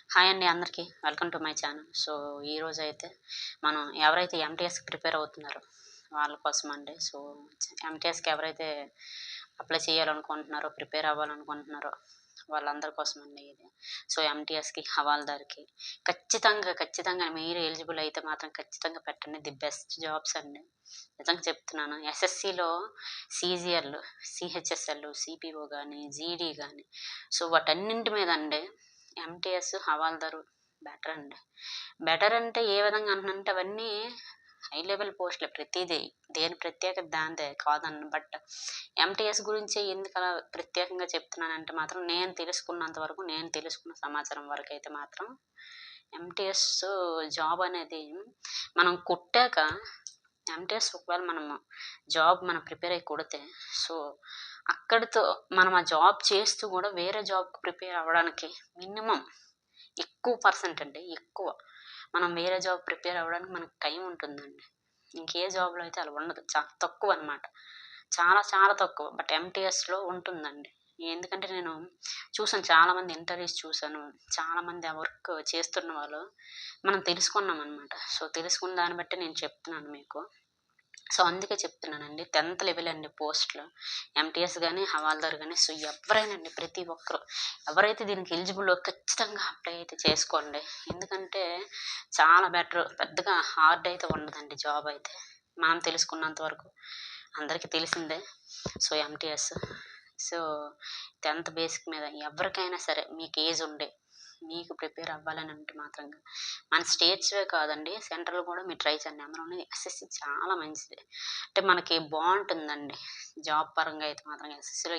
Hi అండి అందరికీ. Welcome to my channel. So, ఈరోజు అయితే మనం ఎవరైతే ఎంటీఎస్‌కి ప్రిపేర్ అవుతున్నారో వాళ్ళ కోసం అండి. సో, ఎంటీఎస్‌కి ఎవరైతే అప్లై చేయాలనుకుంటున్నారో, ప్రిపేర్ అవ్వాలనుకుంటున్నారో వాళ్ళందరి కోసం అండి ఇది. సో, ఎంటీఎస్‌కి, హవాల్దార్‌కి ఖచ్చితంగా మీరు ఎలిజిబుల్ అయితే మాత్రం ఖచ్చితంగా పెట్టండి. ది బెస్ట్ జాబ్స్ అండి. నిజంగా చెప్తున్నాను. ఎస్ఎస్‌సిలో సీజీఎల్, సీహెచ్ఎస్ఎల్, సిపిఓ గాని, జీడీ గాని సో, వాటన్నింటి మీద అండి ఎంటీఎస్, హవాల్దారు బెటర్ అండి. బెటర్ అంటే ఏ విధంగా అంటున్నానంటే అవన్నీ హై లెవెల్ పోస్టులే ప్రతీదీ. దేని ప్రత్యేకత దానిదే కాదనను. బట్ ఎంటీఎస్ గురించే ఎందుకలా ప్రత్యేకంగా చెప్తున్నానంటే మాత్రం నేను తెలుసుకున్నంత వరకు, నేను తెలుసుకున్న సమాచారం వరకైతే మాత్రం ఎంటీఎస్ జాబ్ అనేది మనం కొట్టాక ఎంటీఎస్ ఒకవేళ మనం ప్రిపేర్ అయ్యి కొడితే సో, అక్కడితో మనం ఆ జాబ్ చేస్తూ గూడా వేరే జాబ్‌కి ప్రిపేర్ అవ్వడానికి మినిమమ్ ఎక్కువ పర్సెంట్ అండి. ఎక్కువ. మనం వేరే జాబ్ ప్రిపేర్ అవ్వడానికి మనకు టైం ఉంటుందండి. ఇంకే జాబ్‌లో అయితే అలా ఉండదు. చాలా తక్కువనమాట. చాలా తక్కువ. బట్ ఎంటీఎస్‌లో ఉంటుందండి. ఎందుకంటే నేను చూసాను చాలామంది ఇంటర్వ్యూస్ చూసాను. చాలామంది ఆ వర్క్ చేస్తున్న వాళ్ళు మనం తెలుసుకున్నామనమాట. సో, తెలుసుకున్న దాన్ని బట్టి నేను చెప్తున్నాను మీకు. సో, అందుకే చెప్తున్నానండి. 10థ్ లెవెల్ అండి పోస్ట్‌లు. ఎంటీఎస్ గాని, హవాల్దార్ గాని సో, ఎవ్వరైనండి ప్రతి ఒక్కరు ఎవరైతే దీనికి ఎలిజిబులో ఖచ్చితంగా అప్లై అయితే చేసుకోండి. ఎందుకంటే చాలా బెటరు. పెద్దగా హార్డ్ అయితే ఉండదండి జాబ్ అయితే. మనం తెలుసుకున్నంత వరకు. అందరికీ తెలిసిందే. So, MTS. సో, 10థ్ బేసిక్ మీద ఎవరికైనా సరే మీకు ఏజ్ ఉండి, మీకు ప్రిపేర్ అవ్వాలని అంటే మాత్రంగా మన స్టేట్స్‌వే కాదండి సెంట్రల్ కూడా మీరు ట్రై చేయండి. నెంబర్ 1 ఎస్ఎస్‌సి చాలా మంచిది. అంటే మనకి బావుంటుందండి. జాబ్ పరంగా అయితే మాత్రం ఎస్ఎస్‌సిలో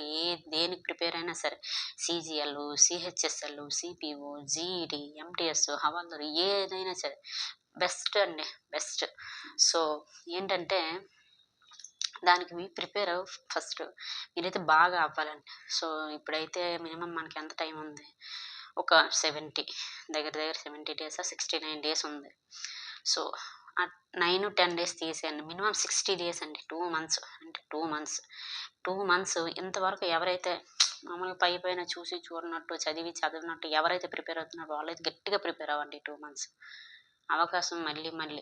దేనికి ప్రిపేర్ అయినా సరే సీజీఎల్, సీహెచ్ఎస్ఎల్, సిపిఓ, జీడీ, ఎంటీఎస్, హవాల్దార్ ఏదైనా సరే బెస్ట్ అండి. బెస్ట్. సో, ఏంటంటే దానికి ప్రిపేర్ ఫస్ట్ మీరైతే బాగా అవ్వాలండి. సో, ఇప్పుడైతే మినిమమ్ మనకి ఎంత టైం ఉంది? ఒక 70 దగ్గర దగ్గర 70 డేసా, 69 డేస్ ఉంది. సో, 9, 10 డేస్ తీసేయండి. మినిమమ్ 60 డేస్ అండి. 2 మంత్స్ అంటే 2 మంత్స్. 2 మంత్స్ ఇంతవరకు ఎవరైతే మామూలుగా పైపైన చూసి చూడనట్టు, చదివినట్టు ఎవరైతే ప్రిపేర్ అవుతున్నారో వాళ్ళైతే గట్టిగా ప్రిపేర్ అవ్వండి 2 మంత్స్. అవకాశం మళ్ళీ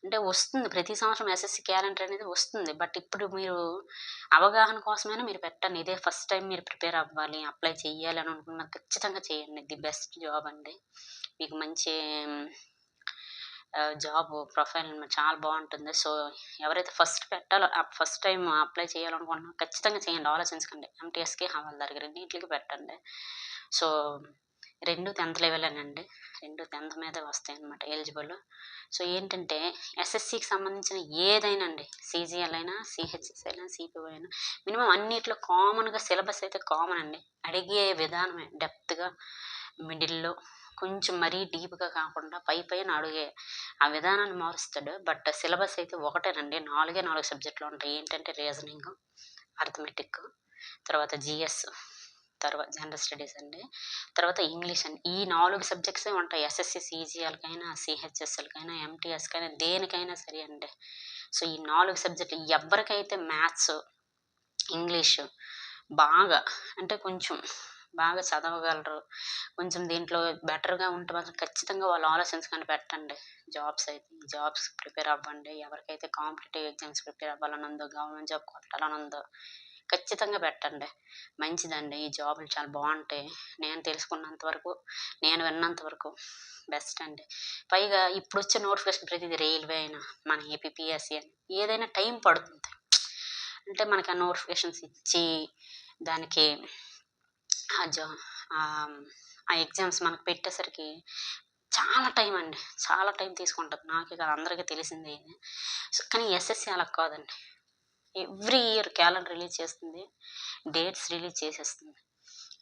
అంటే వస్తుంది. ప్రతి సంవత్సరం ఎస్ఎస్‌సి క్యాలెండర్ అనేది వస్తుంది. బట్ ఇప్పుడు మీరు అవగాహన కోసమైనా మీరు పెట్టండి. ఇదే ఫస్ట్ టైమ్ మీరు ప్రిపేర్ అవ్వాలి, అప్లై చేయాలి అని అనుకున్నా ఖచ్చితంగా చేయండి. ది బెస్ట్ జాబ్ అండి. మీకు మంచి జాబ్ ప్రొఫైల్ చాలా బావుంటుంది. సో, ఎవరైతే ఫస్ట్ టైమ్ అప్లై చేయాలనుకుంటున్నారో ఖచ్చితంగా చేయండి. ఆలోచించకండి. ఎంటీఎస్‌కి, హవాల్దార్‌కి రెండిట్లికి పెట్టండి. సో, 2 10థ్ లెవెలేనండి. 2 10థ్ మీదే వస్తాయన్నమాట ఎలిజిబుల్. సో, ఏంటంటే ఎస్ఎస్‌సికి సంబంధించిన ఏదైనా అండి. సీజీఎల్ అయినా, సీహెచ్ఎస్ అయినా, సిపిఓ అయినా మినిమమ్ అన్నిట్లో కామన్‌గా సిలబస్ అయితే కామన్ అండి. అడిగే విధానమే డెప్త్‌గా, మిడిల్‌లో కొంచెం మరీ డీప్‌గా కాకుండా పైన అడిగే ఆ విధానాన్ని మారుస్తాడు. బట్ సిలబస్ అయితే ఒకటేనండి. 4 సబ్జెక్టులు ఉంటాయి. ఏంటంటే రీజనింగ్, అర్థమెటిక్, తర్వాత జీఎస్, తర్వాత జనరల్ స్టడీస్ అండి. తర్వాత ఇంగ్లీష్ అండి. ఈ 4 సబ్జెక్ట్సే ఉంటాయి. ఎస్ఎస్‌సి సీజీఎల్‌కైనా, సీహెచ్ఎస్ఎల్‌కైనా, ఎంటీఎస్‌కైనా దేనికైనా సరే అండి. సో, ఈ 4 సబ్జెక్టులు ఎవ్వరికైతే మ్యాథ్స్, ఇంగ్లీషు బాగా అంటే కొంచెం బాగా చదవగలరు. కొంచెం దీంట్లో బెటర్‌గా ఉంటే మాత్రం ఖచ్చితంగా వాళ్ళు ఆలోచించకండి పెట్టండి. జాబ్స్ అయితే. ఈ జాబ్స్‌కి ప్రిపేర్ అవ్వండి. ఎవరికైతే కాంపిటీటివ్ ఎగ్జామ్స్ ప్రిపేర్ అవ్వాలని ఉందో, గవర్నమెంట్ జాబ్ కొట్టాలని ఉందో ఖచ్చితంగా పెట్టండి. మంచిదండి. ఈ జాబులు చాలా బావుంటాయి. నేను తెలుసుకున్నంత వరకు, నేను విన్నంత వరకు బెస్ట్ అండి. పైగా ఇప్పుడొచ్చే నోటిఫికేషన్ ప్రతిది రైల్వే అయినా, మన ఏపీపీఎస్సీ అని ఏదైనా టైం పడుతుంది. అంటే మనకి ఆ నోటిఫికేషన్స్ ఇచ్చి దానికి ఆ జా ఆహ్, ఆ ఎగ్జామ్స్ మనకు పెట్టేసరికి చాలా టైం అండి. చాలా టైం తీసుకుంటది. నాకే కాదు అందరికీ తెలిసిందే ఇది. సో, కానీ ఎస్ఎస్‌సి అలా కాదండి. ఎవ్రీ ఇయర్ క్యాలెండర్ రిలీజ్ చేస్తుంది. డేట్స్ రిలీజ్ చేసేస్తుంది.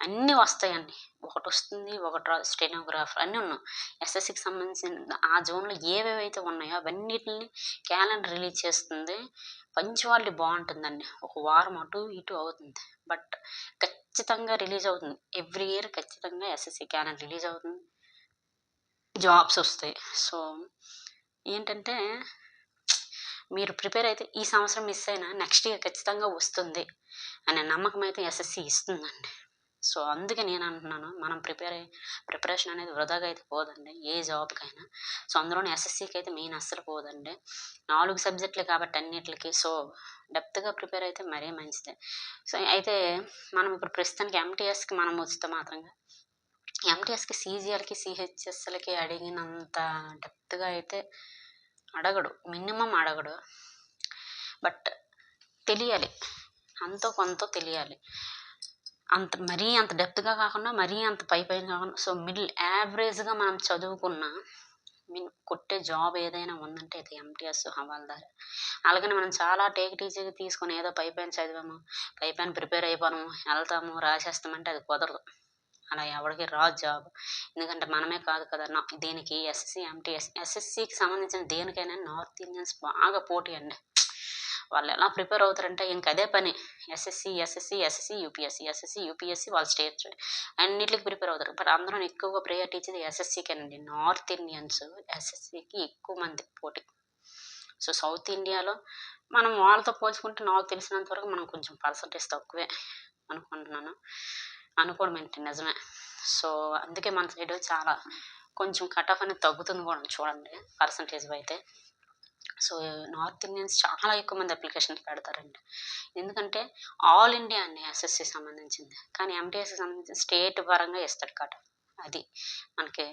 అన్నీ వస్తాయండి. ఒకటొస్తుంది, ఒకటి రాదు. స్టెనోగ్రాఫర్ అన్నీ ఉన్నయి. ఎస్ఎస్‌సికి సంబంధించిన ఆ జోన్‌లో ఏవేవైతే ఉన్నాయో అవన్నిటిని క్యాలెండర్ రిలీజ్ చేస్తుంది. పంక్చువాలిటీ బావుంటుందండి. ఒక వారం అటు, ఇటు అవుతుంది. బట్ ఖచ్చితంగా రిలీజ్ అవుతుంది. ఎవ్రీ ఇయర్ ఖచ్చితంగా ఎస్ఎస్‌సి క్యాలెండర్ రిలీజ్ అవుతుంది. జాబ్స్ ఒస్తాయి. సో, ఏంటంటే మీరు ప్రిపేర్ అయితే ఈ సంవత్సరం మిస్ అయినా నెక్స్ట్ ఇయర్ ఖచ్చితంగా వస్తుంది అనే నమ్మకం అయితే ఎస్ఎస్‌సి ఇస్తుందండి. సో, అందుకే నేను అంటున్నాను, మనం ప్రిపరేషన్ అనేది వృధాగా అయితే పోదండి ఏ జాబ్‌కైనా. సో, అందులోను ఎస్ఎస్‌సికి అయితే మెయిన్ అస్సలు పోదండి. 4 సబ్జెక్టులే కాబట్టి అన్నిట్లికి. సో, డెప్త్‌గా ప్రిపేర్ అయితే మరీ మంచిదే. సో, అయితే మనం ఇప్పుడు ప్రస్తుతానికి ఎంటీఎస్‌కి మనం వస్తే మాత్రంగా ఎంటీఎస్‌కి, సీజీఎల్‌కి, సీహెచ్ఎస్‌లకి అడిగినంత డెప్త్‌గా అయితే అడగడు. మినిమమ్ అడగడు. బట్ తెలియాలి. అంతో కొంతో తెలియాలి. మరీ అంత డెప్త్‌గా కాకుండా, మరీ అంత పైన కాకుండా, సో, మిడిల్ యావరేజ్‌గా మనం చదువుకున్న కొట్టే జాబ్ ఏదైనా ఉందంటే అది ఎంటీఎస్, హవాల్దార్. అలాగని మనం చాలా టేక్ ఇట్ ఈజీగా తీసుకొని ఏదో పైపైన చదివాము, పైపైన ప్రిపేర్ అయిపోయాము, ఎళ్తాము, రాసేస్తామంటే అది కుదరదు. అలా ఎవడికి రాదు జాబ్. ఎందుకంటే మనమే కాదు కదా! దీనికి ఎస్ఎస్‌సి, ఎంటీఎస్ ఎస్ఎస్‌సికి సంబంధించిన దేనికైనా నార్త్ ఇండియన్స్ బాగా పోటీ అండి. వాళ్ళెలా ప్రిపేర్ అవుతారంటే ఇంక అదే పని. ఎస్ఎస్‌సి, యూపీఎస్‌సి వాళ్ళ స్టేట్ అన్నిట్లికి ప్రిపేర్ అవుతారు. బట్ అందులోను ఎక్కువగా ప్రయారిటీ ఇచ్చేది ఎస్ఎస్‌సికేనండి. నార్త్ ఇండియన్స్ ఎస్ఎస్‌సికి ఎక్కువ మంది పోటీ. సో, సౌత్ ఇండియాలో మనం వాళ్ళతో పోల్చుకుంటే నాకు తెలిసినంత వరకు మనం కొంచెం పర్సెంటేజ్ తక్కువే అనుకుంటున్నాను. అనుకోవడం ఏంటి నిజమే. సో, అందుకే మన సైడు చాలా కొంచెం కట్ ఆఫ్ అనేది తగ్గుతుంది గూడా చూడండి పర్సెంటేజ్ అయితే. సో, నార్త్ ఇండియన్స్ చాలా ఎక్కువ మంది అప్లికేషన్స్ పెడతారండి. ఎందుకంటే ఆల్ ఇండియా అండి ఎస్ఎస్‌సికి సంబంధించింది. కానీ ఎంటీఎస్‌కి సంబంధించి స్టేట్ పరంగా ఇస్తాడు కట్ ఆఫ్. అది మనకి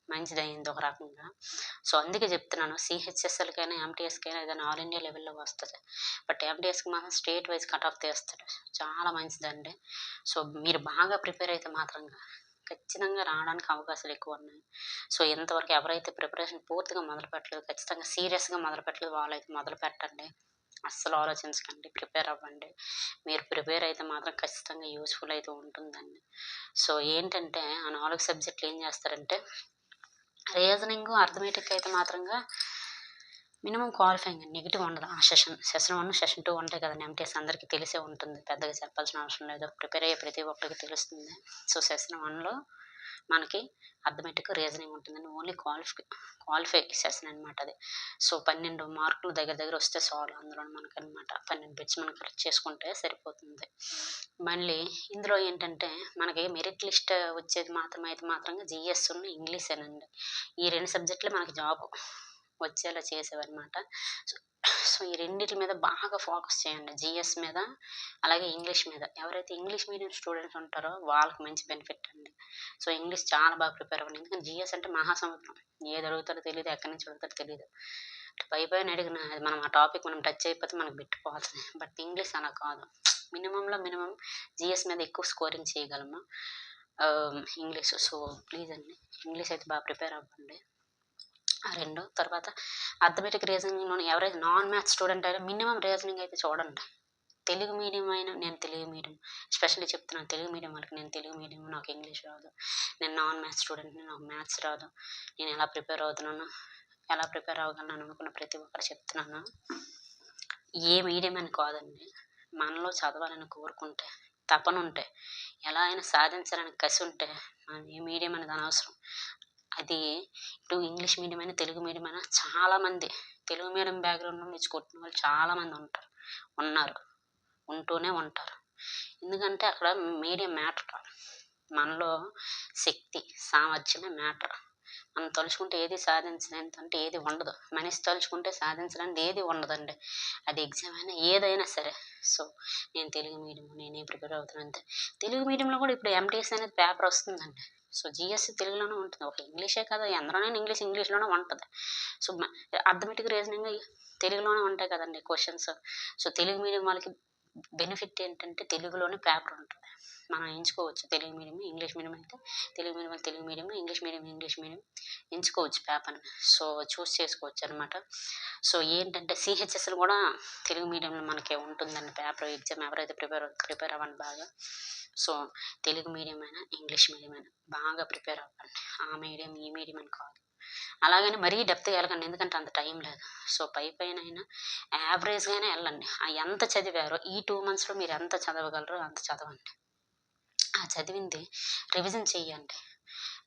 మంచిదయింది ఒక రకంగా. సో, అందుకే చెప్తున్నాను సీహెచ్ఎస్ఎల్‌కైనా, ఎంటీఎస్‌కైనా ఏదైనా ఆల్ ఇండియా లెవెల్‌లో వస్తది. బట్ ఎంటీఎస్‌కి మాత్రం స్టేట్ వైస్ కట్ ఆఫ్ తీస్తాడు. చాలా మంచిదండి. సో, మీరు బాగా ప్రిపేర్ అయితే మాత్రంగా ఖచ్చితంగా రావడానికి అవకాశాలు ఎక్కువున్నాయి. సో, ఇంతవరకు ఎవరైతే ప్రిపరేషన్ పూర్తిగా మొదలుపెట్టలేదో, ఖచ్చితంగా సీరియస్‌గా మొదలుపెట్టలేదో వాళ్ళైతే మొదలుపెట్టండి. అస్సలు ఆలోచించకండి. ప్రిపేర్ అవ్వండి. మీరు ప్రిపేర్ అయితే మాత్రం ఖచ్చితంగా యూజ్‌ఫుల్ అయితే ఉంటుందండి. సో, ఏంటంటే ఆ 4 సబ్జెక్టులు ఏం చేస్తారంటే రీజనింగు, అర్థమెటిక్ అయితే మాత్రంగా మినిమమ్ క్వాలిఫైయింగ్ అండి. నెగెటివ్ ఉండదు. ఆ సెషన్ 1, సెషన్ 2 ఉంటాయి కదండీ! ఎంటీఎస్ అందరికీ తెలిసే ఉంటుంది. పెద్దగా చెప్పాల్సిన అవసరం లేదు. ప్రిపేర్ అయ్యే ప్రతి ఒక్కరికి తెలుస్తుంది. సో, సెషన్ 1లో మనకి అర్థమెటిక్, రీజనింగ్ ఉంటుందండి. ఓన్లీ క్వాలిఫై సెషన్ అనమాట అది. సో, 12 మార్కులు దగ్గర దగ్గర వస్తే చాలు అందులోను మనకనమాట. 12 బిట్స్ మనం కరెక్ట్ చేసుకుంటే సరిపోతుంది. మళ్ళీ ఇందులో ఏంటంటే మనకి మెరిట్ లిస్ట్ వచ్చేది మాత్రంగా జీఎస్‌ను, ఇంగ్లీషేనండి. ఈ 2 సబ్జెక్టులే మనకి జాబు వచ్చేలా చేసేవన్నమాట. సో, సో, ఈ రెండిట్ల మీద బాగా ఫోకస్ చేయండి. జీఎస్ మీద, అలాగే ఇంగ్లీష్ మీద. ఎవరైతే ఇంగ్లీష్ మీడియం స్టూడెంట్స్ ఉంటారో వాళ్ళకి మంచి బెనిఫిట్ అండి. సో, ఇంగ్లీష్ చాలా బాగా ప్రిపేర్ అవ్వండి. ఎందుకంటే జీఎస్ అంటే మహాసముద్రం. ఏది అడుగుతారో తెలీదు, ఎక్కడి నుంచి అడుగుతారో తెలీదు. పైపైన అడిగిన అది మనం ఆ టాపిక్ మనం టచ్ అయిపోతే మనకు బిట్ పోతది. బట్ ఇంగ్లీష్ అలా కాదు. మినిమమ్‌లో మినిమమ్ జీఎస్ మీద ఎక్కువ స్కోరింగ్ చేయగలము. ఇంగ్లీష్. సో, ప్లీజ్ అండి ఇంగ్లీష్ అయితే బాగా ప్రిపేర్ అవ్వండి. ఆ 2 తర్వాత అర్థమెటిక్, రీజనింగ్‌లోని ఎవరైతే నాన్ మ్యాథ్స్ స్టూడెంట్ అయినా మినిమమ్ రీజనింగ్ అయితే చూడండి. తెలుగు మీడియం అయినా నేను తెలుగు మీడియం ఎస్పెషల్లీ చెప్తున్నాను తెలుగు మీడియం వాళ్ళకి. నేను తెలుగు మీడియం, నాకు ఇంగ్లీష్ రాదు. నేను నాన్ మ్యాథ్స్ స్టూడెంట్‌ని, నాకు మ్యాథ్స్ రాదు. నేను ఎలా ప్రిపేర్ అవుతున్నాను, ఎలా ప్రిపేర్ అవ్వగలను అనుకున్న ప్రతి ఒక్కరు చెప్తున్నాను. ఏ మీడియం అని కాదండి. మనలో చదవాలని కోరుకుంటే, తపనుంటే, ఎలా అయినా సాధించాలని కసి ఉంటే మనం ఏ మీడియం అనేది అనవసరం. అది ఇటు ఇంగ్లీష్ మీడియం అయినా, తెలుగు మీడియం అయినా చాలామంది తెలుగు మీడియం బ్యాక్‌గ్రౌండ్ నుంచి కొట్టిన వాళ్ళు చాలామంది ఉన్నారు. ఉంటూనే ఉంటారు. ఎందుకంటే అక్కడ మీడియం మ్యాటర్ కాదు. మనలో శక్తి, సామర్థ్యమే మ్యాటర్. మనం తలుచుకుంటే ఏది సాధించలేనిదంటే ఏది ఉండదు. మనిషి తలుచుకుంటే సాధించలేనిది ఏది ఉండదండి. అది ఎగ్జామ్ అయినా ఏదైనా సరే. సో, నేను తెలుగు మీడియం, నేనే ప్రిపేర్ అవుతున్నాను అంతే. తెలుగు మీడియంలో కూడా ఇప్పుడు ఎంటీఎస్ అనేది పేపర్ వస్తుందండి. సో, జీఎస్‌సి తెలుగులోనే ఉంటుంది. ఒక ఇంగ్లీషే కాదు ఎందులోనైనా ఇంగ్లీష్‌లోనే ఉంటది. సో, అర్థమెటిక్, రీజనింగ్ తెలుగులోనే ఉంటాయి కదండీ క్వెషన్స్. సో, తెలుగు మీడియం వాళ్ళకి బెనిఫిట్ ఏంటంటే తెలుగులోనే పేపర్ ఉంటది. మనం ఎంచుకోవచ్చు. తెలుగు మీడియం, ఇంగ్లీష్ మీడియం అయితే తెలుగు మీడియం వాళ్ళు తెలుగు మీడియం, ఇంగ్లీష్ మీడియం ఎంచుకోవచ్చు పేపర్‌ని. So, choose చేసుకోవచ్చనమాట. సో, ఏంటంటే సీహెచ్ఎస్‌లో కూడా తెలుగు మీడియంలో మనకి ఉంటుందండి పేపర్ ఎగ్జామ్ ఎవరైతే ప్రిపేర్ అవ్వండి బాగా. సో, తెలుగు మీడియం అయినా, ఇంగ్లీష్ మీడియం అయినా బాగా ప్రిపేర్ అవ్వండి. ఆ మీడియం, ఈ మీడియం అని కాదు. అలాగని మరీ డెప్త్‌గా ఎళ్ళకండి. ఎందుకంటే అంత టైం లేదు. సో, పైనైనా యావరేజ్‌గానే ఎళ్ళండి. ఎంత చదివారో ఈ 2 మంత్స్‌లో మీరు ఎంత చదవగలరో అంత చదవండి. ఆ చదివింది రివిజన్ చెయ్యండి.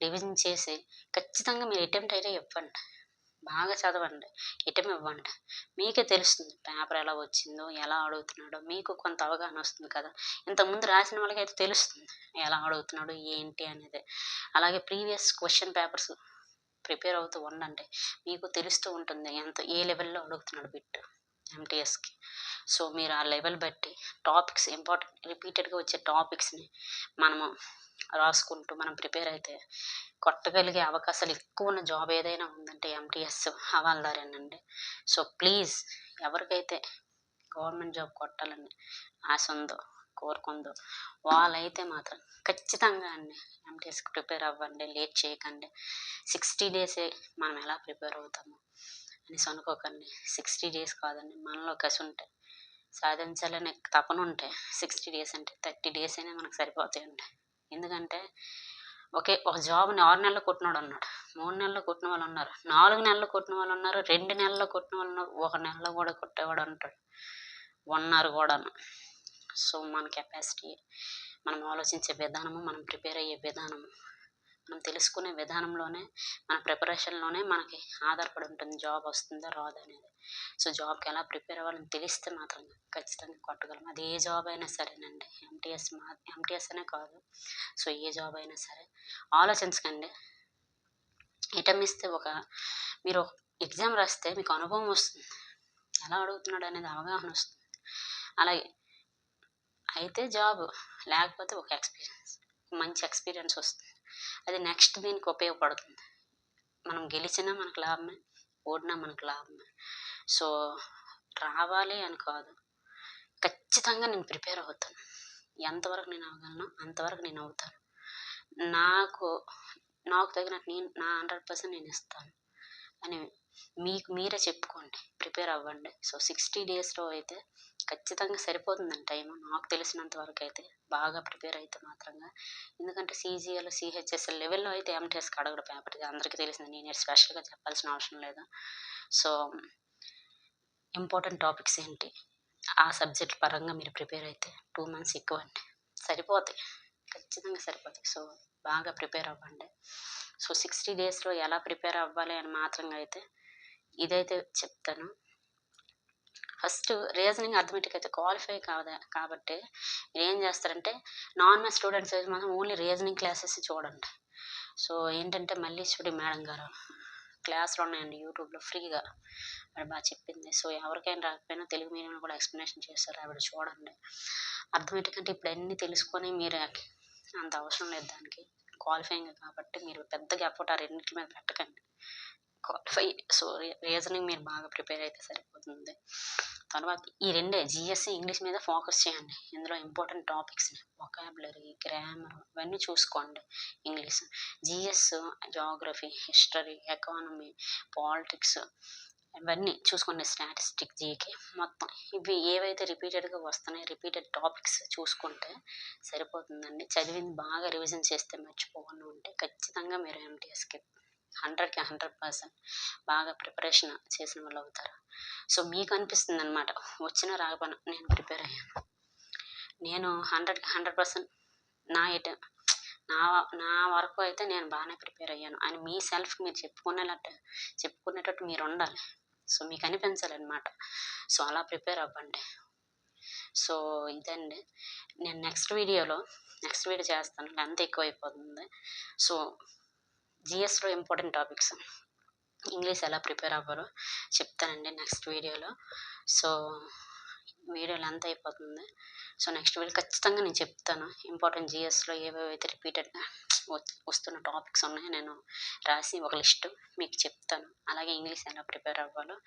రివిజన్ చేసి ఖచ్చితంగా మీరు అటెంప్ట్ అయితే ఇవ్వండి. బాగా చదవండి. ఇటమ్ ఇవ్వండి. మీకే తెలుస్తుంది పేపర్ ఎలా వచ్చిందో, ఎలా అడుగుతున్నాడో మీకు కొంత అవగాహన వస్తుంది కదా! ఇంతకుముందు రాసిన వాళ్ళకైతే తెలుస్తుంది. ఎలా అడుగుతున్నాడు, ఏంటి అనేది. అలాగే ప్రీవియస్ క్వెషన్ పేపర్స్ ప్రిపేర్ అవుతూ ఉండండి. మీకు తెలుస్తూ ఉంటుంది. ఏ లెవెల్‌లో అడుగుతున్నాడు బిట్ ఎంటీఎస్‌కి. సో, మీరు ఆ లెవెల్ బట్టి టాపిక్స్ ఇంపార్టెంట్ రిపీటెడ్‌గా వచ్చే టాపిక్స్‌ని మనము రాసుకుంటూ మనం ప్రిపేర్ అయితే కొట్టగలిగే అవకాశాలు ఎక్కువున్న జాబ్ ఏదైనా ఉందంటే ఎంటీఎస్ హవాల్దారేనండి. సో, ప్లీజ్ ఎవరికైతే గవర్నమెంట్ జాబ్ కొట్టాలని ఆశ ఉందో, కోరుకుందో వాళ్ళైతే మాత్రం ఖచ్చితంగా అండి ఎంటీఎస్‌కి ప్రిపేర్ అవ్వండి. లేట్ చేయకండి. 60 డేసే మనం ఎలా ప్రిపేర్ అవుతాము అనేసి అనుకోకండి. 60 డేస్ కాదండి. మనలో కసి ఉంటే, సాధించాలనే తపనుంటే 60 డేస్ అంటే 30 డేస్ అయినా మనకు సరిపోతాయండి. ఎందుకంటే ఒక జాబ్‌ని 6 నెలల్లో కొట్టినోడున్నాడు. 3 నెలల్లో కొట్టిన వాళ్ళున్నారు. 4 నెలల్లో కొట్టిన వాళ్ళున్నారు. 2 నెలల్లో కొట్టిన వాళ్ళున్నారు. ఒక నెలలో గూడా కొట్టేవాడుంటాడు. ఉన్నారు గూడాను. సో, మన కెపాసిటీ, మనం ఆలోచించే విధానము, మనం ప్రిపేర్ అయ్యే విధానము, మనం తెలుసుకునే విధానంలోనే, మన ప్రిపరేషన్‌లోనే మనకి ఆధారపడి ఉంటుంది జాబ్ వస్తుందా? రాదా? అనేది. సో, జాబ్‌కి ఎలా ప్రిపేర్ అవ్వాలని తెలిస్తే మాత్రం ఖచ్చితంగా కొట్టగలం. అది ఏ జాబ్ అయినా సరేనండి. ఎంటీఎస్ అనే కాదు. సో, ఏ జాబ్ అయినా సరే ఆలోచించకండి. అటెంప్ట్ ఇస్తే మీరు ఎగ్జామ్ రాస్తే మీకు అనుభవం వస్తుంది. ఎలా అడుగుతున్నాడు అనేది అవగాహన వస్తుంది. అలాగే అయితే జాబ్, లేకపోతే ఒక ఎక్స్‌పీరియన్స్. మంచి ఎక్స్‌పీరియన్స్ వస్తుంది. అది నెక్స్ట్ దీనికి ఉపయోగపడుతుంది. మనం గెలిచినా మనకు లాభమే, ఓడినా మనకు లాభమే. సో, రావాలి అని కాదు. ఖచ్చితంగా నేను ప్రిపేర్ అవుతాను. ఎంతవరకు నేను అవ్వగలనో అంతవరకు నేను అవుతాను. నాకు నాకు తగినట్టు నా 100% నేనిస్తాను అని మీకు మీరే చెప్పుకోండి. ప్రిపేర్ అవ్వండి. సో, 60 డేస్‌లో అయితే ఖచ్చితంగా సరిపోతుందండి టైము. నాకు తెలిసినంత వరకైతే. బాగా ప్రిపేర్ అయితే మాత్రంగా. ఎందుకంటే సీజీఎల్, సీహెచ్ఎస్ఎల్ లెవెల్‌లో అయితే ఎంటీఎస్‌కి అడగడు పేపర్. ఇది అందరికీ తెలిసిందే. నేను స్పెషల్‌గా చెప్పాల్సిన అవసరం లేదు. సో, ఇంపార్టెంట్ టాపిక్స్ ఏంటి? ఆ సబ్జెక్ట్ పరంగా మీరు ప్రిపేర్ అయితే 2 మంత్స్ ఎక్కువండి. సరిపోతాయి. ఖచ్చితంగా సరిపోతాయి. సో, బాగా ప్రిపేర్ అవ్వండి. సో, 60 డేస్‌లో ఎలా ప్రిపేర్ అవ్వాలి అని మాత్రంగా అయితే ఇదైతే చెప్తాను. ఫస్ట్ రీజనింగ్, అర్థమెటిక్ అయితే క్వాలిఫై కాబట్టి మీరేం చేస్తారంటే నార్మల్ స్టూడెంట్స్ అయితే మాత్రం ఓన్లీ రీజనింగ్ క్లాసెస్ చూడండి. సో, ఏంటంటే మల్లీశ్వరి మేడం గారు క్లాసులున్నాయండి యూట్యూబ్‌లో ఫ్రీగా. ఆవిడ చెప్పింది. సో, ఎవరికైనా రాకపోయినా తెలుగు మీడియంలో కూడా ఎక్స్‌ప్లనేషన్ చేశారు. ఆవిడ చూడండి. అర్థమెటిక్ అంటే ఇప్పుడన్నీ తెలుసుకొని మీరు అంత అవసరం లేదు దానికి. క్వాలిఫైయింగ్ కాబట్టి మీరు పెద్దగా ఎఫర్ట్ ఆ రెండిట్ల మీద పెట్టకండి. క్వాలిఫై సో, రీజనింగ్ మీరు బాగా ప్రిపేర్ అయితే సరిపోతుంది. తర్వాత ఈ రెండే జీఎస్, ఇంగ్లీష్ మీద ఫోకస్ చేయండి. ఇందులో ఇంపార్టెంట్ టాపిక్స్‌ని వొకాబులరీ, గ్రామర్ ఇవన్నీ చూసుకోండి. English, GS, Geography, history, economy, politics ఇవన్నీ చూసుకోండి. స్టాటిస్టిక్స్, జీకే మొత్తం ఇవి ఏవైతే రిపీటెడ్‌గా వస్తున్నాయో రిపీటెడ్ టాపిక్స్ చూసుకుంటే సరిపోతుందండి. చదివింది బాగా రివిజన్ చేస్తే మర్చిపోకుండా ఉంటే ఖచ్చితంగా మీరు ఎంటీఎస్‌కి 100కి 100% బాగా ప్రిపరేషన్ చేసిన వాళ్ళవుతారు. సో, మీకనిపిస్తుందనమాట వచ్చినా రాకపోయినా నేను ప్రిపేర్ అయ్యాను. నేను 100కి 100% నా ఎటు నా నా వరకు అయితే నేను బానే ప్రిపేర్ అయ్యాను అని మీ సెల్ఫ్‌కి మీరు చెప్పుకునేటట్టు మీరుండాలి. సో, మీకనిపించాలనమాట. సో, అలా ప్రిపేర్ అవ్వండి. సో, ఇదండి. నేను నెక్స్ట్ వీడియో చేస్తాను. లెంత్ ఎక్కువైపోతుంది. సో, జీఎస్‌లో ఇంపార్టెంట్ టాపిక్స్, ఇంగ్లీష్ ఎలా ప్రిపేర్ అవ్వాలో చెప్తానండి నెక్స్ట్ వీడియోలో. సో, వీడియో లెంత్ అయిపోతుంది. సో, నెక్స్ట్ వీడియో ఖచ్చితంగా నేను చెప్తాను. ఇంపార్టెంట్ జీఎస్‌లో ఏవేవైతే రిపీటెడ్‌గా వస్తున్న టాపిక్స్ ఉన్నాయో నేను రాసి ఒక లిస్టు మీకు చెప్తాను. అలాగే ఇంగ్లీష్ ఎలా ప్రిపేర్ అవ్వాలో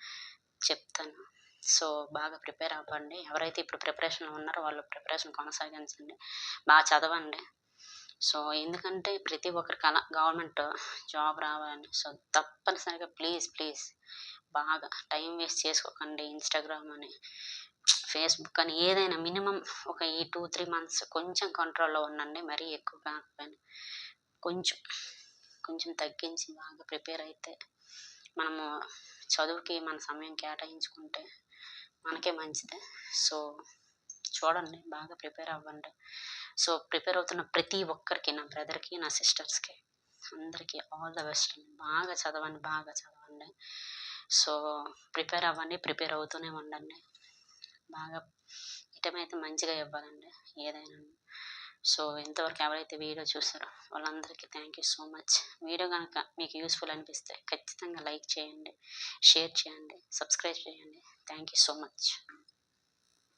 చెప్తాను. సో, బాగా ప్రిపేర్ అవ్వండి. ఎవరైతే ఇప్పుడు ప్రిపరేషన్‌లో ఉన్నారో వాళ్ళు ప్రిపరేషన్ కొనసాగించండి. చదవండి. సో, ఎందుకంటే ప్రతి ఒక్కరి కల గవర్నమెంట్ జాబ్ రావాలని. సో, తప్పనిసరిగా ప్లీజ్ బాగా టైం వేస్ట్ చేసుకోకండి. ఇన్‌స్టాగ్రామ్ అని, ఫేస్‌బుక్ అని ఏదైనా మినిమమ్ ఒక ఈ 2, 3 మంత్స్ కొంచెం కంట్రోల్‌లో ఉండండి. మరీ ఎక్కువ కాకపోయినా. కొంచెం, కొంచెం తగ్గించి బాగా ప్రిపేర్ అయితే మనము చదువుకి మన సమయం కేటాయించుకుంటే మనకే మంచిది. సో, చూడండి బాగా ప్రిపేర్ అవ్వండి. సో, ప్రిపేర్ అవుతున్న ప్రతి ఒక్కరికి, నా బ్రదర్‌కి, నా సిస్టర్స్‌కి అందరికీ ఆల్ ద బెస్ట్ అండి. బాగా చదవండి. చెప్పండి. సో, ప్రిపేర్ అవ్వండి. ప్రిపేర్ అవుతూనే ఉండండి. బాగా ఇటమైతే మంచిగా ఇవ్వాలండి ఏదైనా. సో, ఇంతవరకు ఎవరైతే వీడియో చూసారో వాళ్ళందరికీ thank you so much. Video గనక మీకు యూజ్‌ఫుల్ అనిపిస్తే ఖచ్చితంగా లైక్ చేయండి, షేర్ చేయండి, సబ్స్క్రైబ్ చేయండి. Thank you so much.